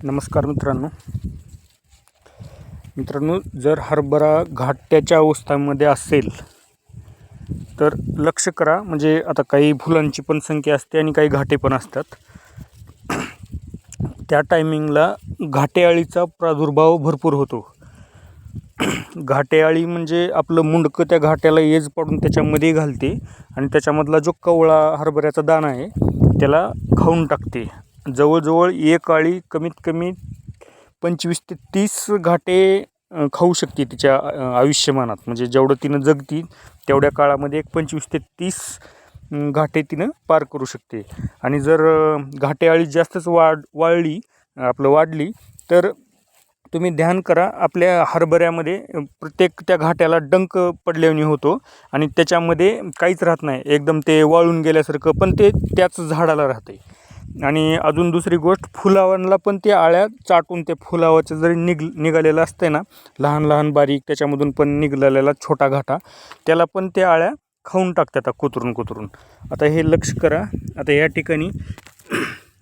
नमस्कार मित्रांनो, जर हरभरा घाट्याच्या अवस्थेमध्ये असेल तर लक्ष करा. म्हणजे आता काही फुलांची पण संख्या असते आणि काही घाटे पण असतात. त्या टायमिंगला घाटे अळीचा प्रादुर्भाव भरपूर होतो. घाटे अळी म्हणजे आपलं मुंडकं त्या घाट्याला येज पडून त्याच्यामध्ये घालते आणि त्याच्यामधला जो कवळा हरभऱ्याचा दाणा आहे त्याला खाऊन टाकते. जवळजवळ एक अळी कमीत कमी 25 ते 30 घाटे खाऊ शकते तिच्या आयुष्यमानात. म्हणजे जेवढं तिनं जगती तेवढ्या काळामध्ये एक 25 ते 30 घाटे तिनं पार करू शकते. आणि जर घाटे अळी जास्तच वाढली तर तुम्ही ध्यान करा, आपल्या हरभऱ्यामध्ये प्रत्येक त्या घाट्याला डंक पडल्याने होतो आणि त्याच्यामध्ये काहीच राहत नाही, एकदम ते वाळून गेल्यासारखं, पण ते त्याच झाडाला राहते. आणि अजून दुसरी गोष्ट, फुलावांना पण ते आळ्या चाटून त्या फुलावाचं जरी निघालेलं असतं ना, लहान लहान बारीक त्याच्यामधून पण निघालेला छोटा घाटा, त्याला पण त्या आळ्या खाऊन टाकतात कुतरून. आता हे लक्ष करा. आता या ठिकाणी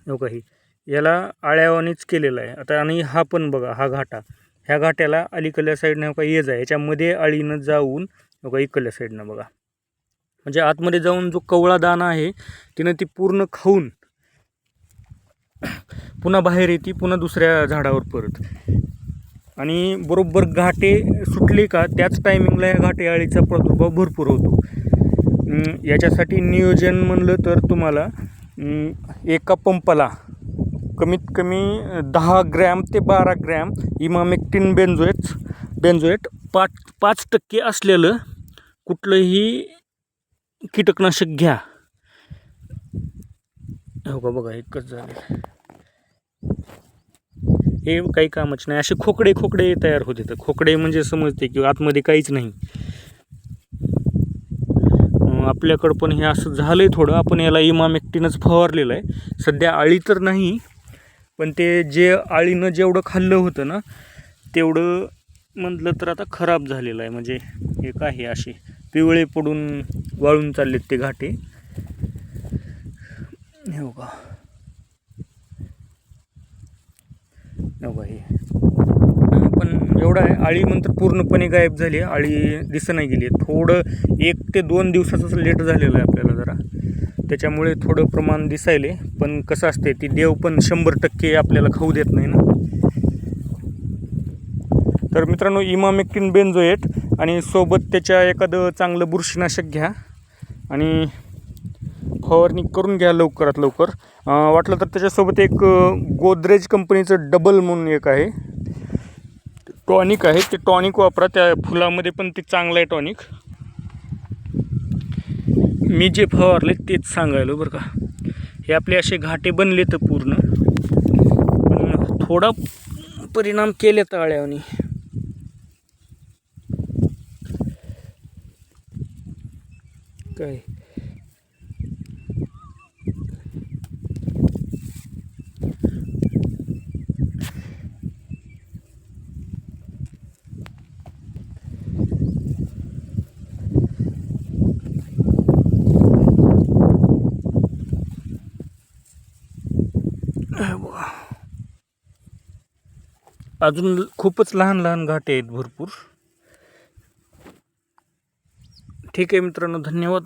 हो काही याला आळ्यावानीच केलेलं आहे. आता आणि हा पण बघा, हा घाटा, ह्या घाट्याला अलीकडल्या साईडनं हो का येज आहे, याच्यामध्ये अळीनं जाऊन हो का इकडल्या साईडनं बघा, म्हणजे आतमध्ये जाऊन जो कवळा दाणा आहे तिनं ती पूर्ण खाऊन पुन्हा बाहेर येते, पुन्हा दुसऱ्या झाडावर परत. आणि बरोबर घाटे सुटले का त्याच टायमिंगला या घाटे अळीचा प्रादुर्भाव भरपूर होतो. याच्यासाठी नियोजन म्हणलं तर तुम्हाला एका पंपाला कमीत कमी 10 ग्रॅम ते 12 ग्रॅम इमामेक्टिन बेंझोएट 5% असलेलं कुठलंही कीटकनाशक घ्या. हो का बघा, एकच झाले, हे काही कामाच नाही. असे खोकडे तयार होते. तर खोकडे म्हणजे समजते की आतमध्ये काहीच नाही. आपल्याकडं पण हे असं झालंय थोडं. आपण याला इमामेक्टिनच फवारलेलं आहे. सध्या अळी तर नाही, पण ते जे अळीनं जेवढं खाल्लं होतं ना तेवढं म्हटलं तर आता खराब झालेलं आहे. म्हणजे हे काय, असे पिवळे पडून वाळून चाललेत ते घाटे. हो का, हे पण एवढं आहे. अळी नंतर पूर्णपणे गायब झाली, अळी दिसना गेली. थोडं 1 ते 2 दिवसाचंच लेट झालेलं आहे आपल्याला जरा, त्याच्यामुळे थोडं प्रमाण दिसायले. पण कसं असते, ती देव पण 100% आपल्याला खाऊ देत नाही ना. तर मित्रांनो, इमामेक्टिन बेंझोएट आणि सोबत त्याच्या एखादं चांगलं बुरशीनाशक घ्या आणि फवारणी करून घ्या लवकरात लवकर. वाटलं तर त्याच्यासोबत एक गोदरेज कंपनीचं डबल म्हणून एक आहे, टॉनिक आहे, ते टॉनिक वापरा. त्या फुलामध्ये पण ते चांगलं आहे टॉनिक. मी जे फवारले तेच सांगायलो बरं का. हे आपले असे घाटे बनले तर पूर्ण, पण थोडा परिणाम केले तर अळ्यावानी. काय अजून खूपच लहान घाटे आहेत भरपूर. ठीक आहे मित्रांनो, धन्यवाद.